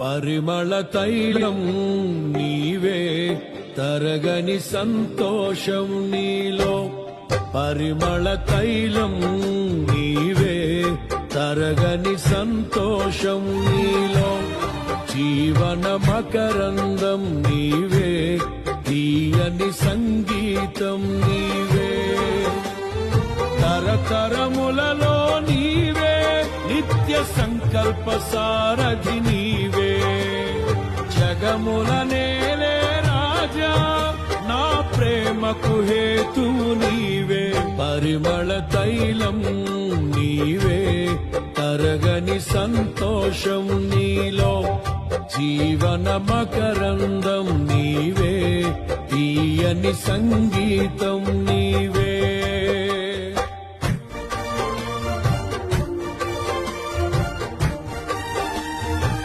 పరిమళ తైలం నీవే తరగని సంతోషం నీలో పరిమళ తైలం నీవే తరగని సంతోషం నీలో జీవన మకరందం నీవే తీయని సంగీతం నీవే తరతరములలో నీవే నిత్య సంకల్ప సారథి నీవే జగముల నేలే రాజా నా ప్రేమకు హేతు నీవే పరిమళ తైలం నీవే తరగని సంతోషం నీలో జీవన మకరందం నీవే తీయని సంగీతం